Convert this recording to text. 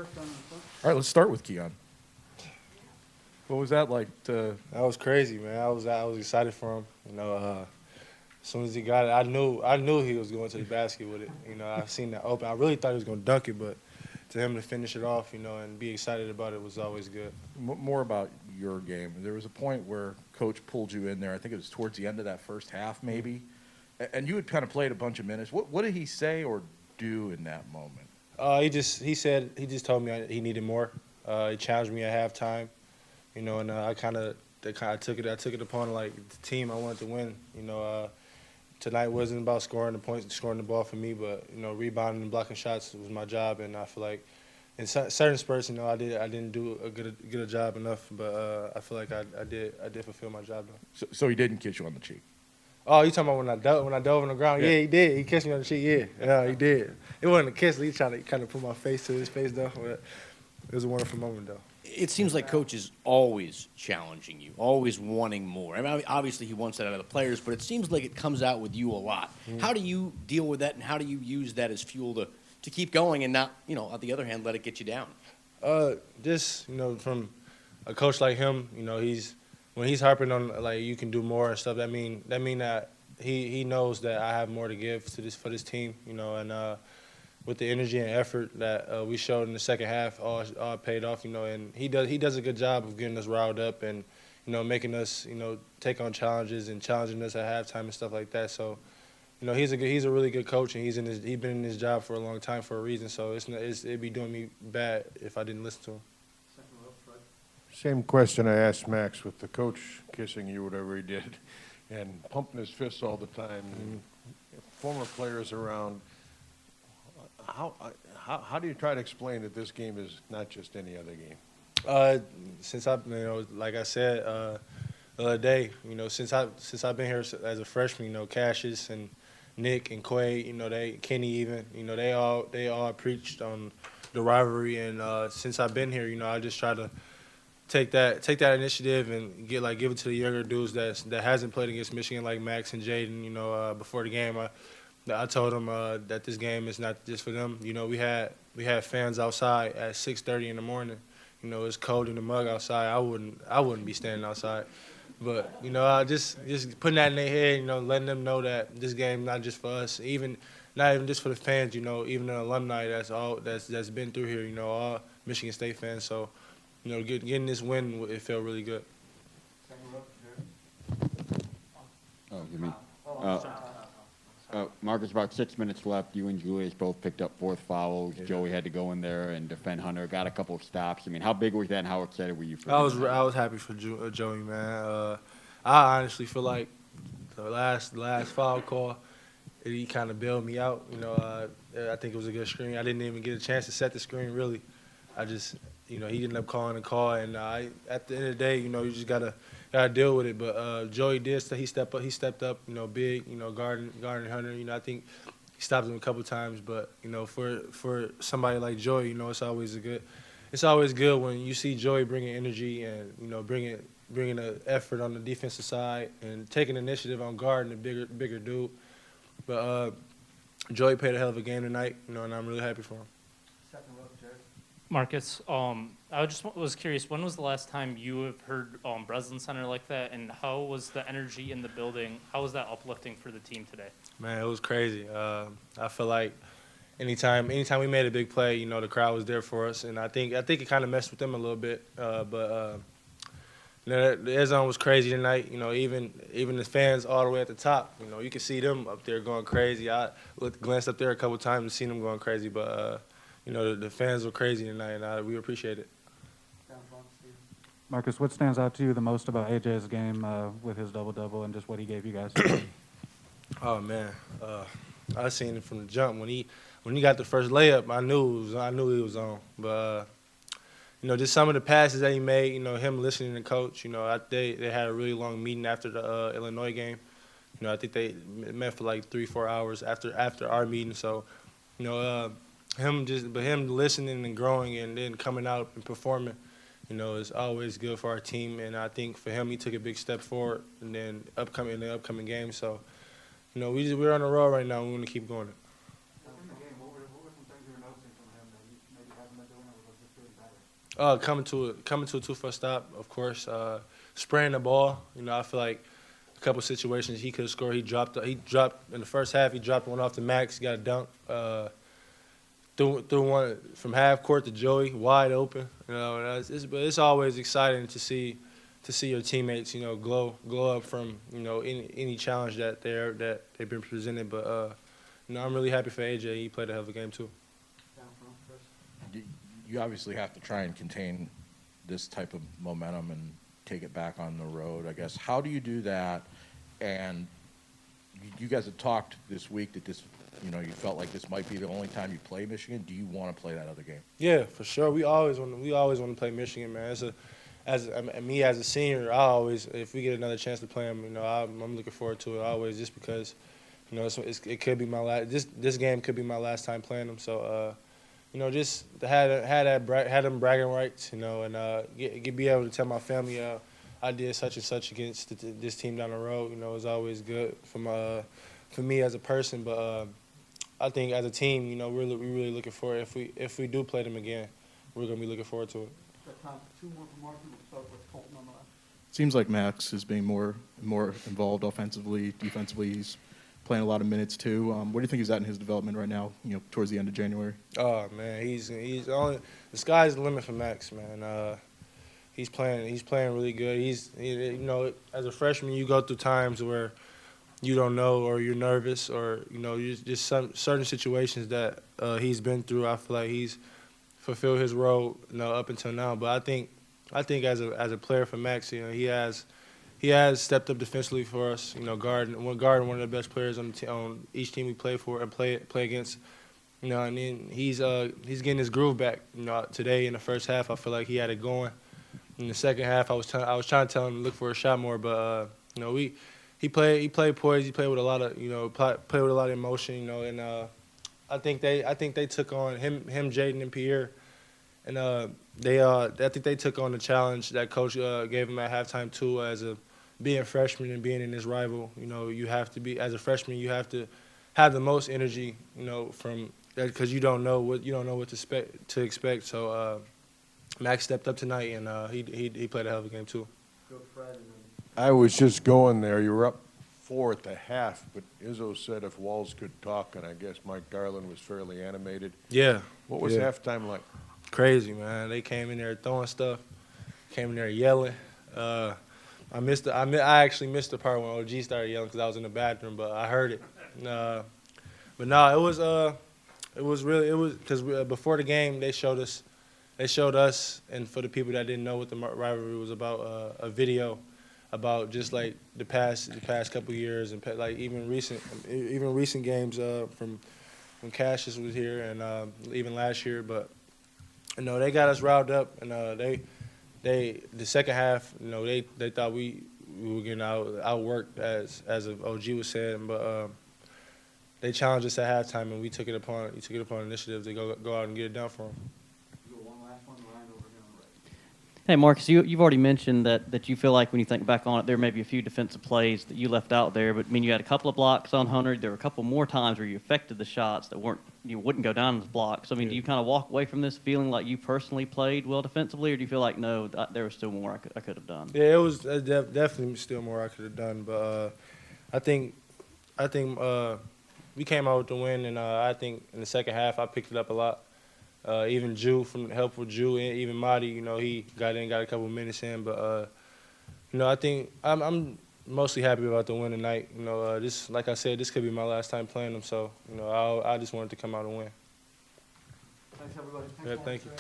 All right, let's start with Keon. What was that like? That was crazy, man. I was excited for him. As soon as he got it, I knew he was going to the basket with it. I seen that open. I really thought he was going to dunk it, but to him to finish it off, and be excited about it was always good. More about your game. There was a point where Coach pulled you in there. I think it was towards the end of that first half, maybe, and you had kind of played a bunch of minutes. What did he say or do in that moment? He just told me he needed more. He challenged me at halftime, and I took it upon like the team I wanted to win. Tonight wasn't about scoring the points, scoring the ball for me, but rebounding and blocking shots was my job, and I feel like in certain spurts, I didn't do a good job enough, but I feel like I did fulfill my job though. So he didn't kiss you on the cheek. Oh, you talking about when I dove on the ground? Yeah, he did. He kissed me on the cheek. Yeah, he did. It wasn't a kiss. He tried to kind of put my face to his face though. But it was a wonderful moment though. It seems like Coach is always challenging you, always wanting more. I mean, obviously he wants that out of the players, but it seems like it comes out with you a lot. Mm-hmm. How do you deal with that, and how do you use that as fuel to keep going and not, on the other hand, let it get you down? Just from a coach like him, when he's harping on like you can do more and stuff. That mean that he knows that I have more to give for this team, and with the energy and effort that we showed in the second half, all paid off, and he does a good job of getting us riled up and making us take on challenges and challenging us at halftime and stuff like that. So he's a really good coach, and he's been in his job for a long time for a reason. So it'd be doing me bad if I didn't listen to him. Same question I asked Max with the coach kissing you, whatever he did, and pumping his fists all the time. And former players around. How do you try to explain that this game is not just any other game? Since like I said the other day, since I've been here as a freshman, Cassius and Nick and Quay, Kenny even, they all preached on the rivalry, and since I've been here, I just try to take that initiative and give it to the younger dudes that hasn't played against Michigan, like Max and Jaden. Before the game, I told them that this game is not just for them. We had fans outside at 6:30 in the morning. It's cold in the mug outside. I wouldn't be standing outside. But just putting that in their head. Letting them know that this game not just for us, not even just for the fans. Even the alumni that's been through here. All Michigan State fans. So getting this win, it felt really good. Oh, you mean? Marcus, about 6 minutes left. You and Julius both picked up fourth fouls. Yeah. Joey had to go in there and defend Hunter. Got a couple of stops. I mean, how big was that, and how excited were you for that? I was happy for Joey, man. I honestly feel like the last foul call, he kind of bailed me out. I think it was a good screen. I didn't even get a chance to set the screen, really. I just, he ended up calling the call, and at the end of the day, you just gotta deal with it. But Joey he stepped up, big, guarding Hunter. I think he stopped him a couple times. But for somebody like Joey, it's always good when you see Joey bringing energy and bringing an effort on the defensive side and taking initiative on guarding a bigger dude. But Joey played a hell of a game tonight, and I'm really happy for him. Marcus, I just was curious, when was the last time you have heard Breslin Center like that, and how was the energy in the building? How was that uplifting for the team today? Man, it was crazy. I feel like anytime we made a big play, the crowd was there for us, and I think it kind of messed with them a little bit. But the end zone was crazy tonight. Even the fans all the way at the top. You could see them up there going crazy. I glanced up there a couple times and seen them going crazy, but. The fans were crazy tonight, and we appreciate it. Marcus, what stands out to you the most about AJ's game with his double-double and just what he gave you guys? Oh man, I seen it from the jump when he got the first layup. I knew he was on. But just some of the passes that he made. Him listening to coach. They had a really long meeting after the Illinois game. I think they met for like 3-4 hours after our meeting. So, him listening and growing and then coming out and performing, is always good for our team. And I think for him, he took a big step forward. And then the upcoming game. So, we're on the road right now. We want to keep going. Coming to a 2-foot stop, of course. Spraying the ball, I feel like a couple situations he could have scored. He dropped in the first half. He dropped one off the Max, got a dunk. Threw one from half court to Joey, wide open. But it's always exciting to see your teammates, glow up from any challenge that they've been presented. But I'm really happy for AJ. He played a hell of a game too. You obviously have to try and contain this type of momentum and take it back on the road, I guess. How do you do that? And you guys have talked this week that this, you felt like this might be the only time you play Michigan. Do you want to play that other game? Yeah, for sure. We always want to play Michigan, man. As a senior, if we get another chance to play them, I'm looking forward to it always, just because, it could be my last. This game could be my last time playing them. So, just to have them bragging rights, and be able to tell my family I did such and such against this team down the road. Is always good for me as a person. But I think as a team, we're really looking forward. If we do play them again, we're gonna be looking forward to it. Two more from Mark, and we'll start with Colton on the left. Seems like Max is being more involved offensively, defensively. He's playing a lot of minutes too. Where do you think he's at in his development right now? Towards the end of January. Oh man, he's only the sky's the limit for Max, man. He's playing really good. As a freshman, you go through times where you don't know, or you're nervous, or just some certain situations that he's been through. I feel like he's fulfilled his role, up until now. But I think as a player for Max, he has stepped up defensively for us. Guarding one of the best players on each team we play for and play against. And then he's getting his groove back. Today in the first half, I feel like he had it going. In the second half, I was trying to tell him to look for a shot more, but he played poised. He played with a lot of emotion. And I think they took on him, Jaden and Pierre, and I think they took on the challenge that coach gave him at halftime too. As being freshmen and being in this rival, you have to be, as a freshman, you have to have the most energy, from because you don't know what to expect. So Max stepped up tonight, and he played a hell of a game too. Go Fred, and then I was just going there. You were up 4 at the half, but Izzo said if walls could talk, and I guess Mike Garland was fairly animated. Yeah. What was halftime like? Crazy, man. They came in there throwing stuff, came in there yelling. I actually missed the part when OG started yelling because I was in the bathroom, but I heard it. But no, it was because before the game they showed us, and for the people that didn't know what the rivalry was about, a video about just like the past couple years, and like even recent games from when Cassius was here, and even last year. But they got us riled up, and the second half, they thought we were getting outworked, as OG was saying, but they challenged us at halftime, and we took it upon initiative to go out and get it done for them. you go one last one, Ryan, over here on the right. Hey, Marcus, you've already mentioned that you feel like when you think back on it, there may be a few defensive plays that you left out there, but you had a couple of blocks on Hunter. There were a couple more times where you affected the shots that wouldn't go down as blocks. So, do you kind of walk away from this feeling like you personally played well defensively, or do you feel like, no, there was still more I could have done? Yeah, it was definitely still more I could have done, but I think we came out with the win, and I think in the second half I picked it up a lot. Even Jew, from help with Jew, and even Marty, he got a couple minutes in, but I think I'm mostly happy about the win tonight. This, like I said, this could be my last time playing them, so I just wanted to come out and win. Thanks, everybody. Yeah, thank you.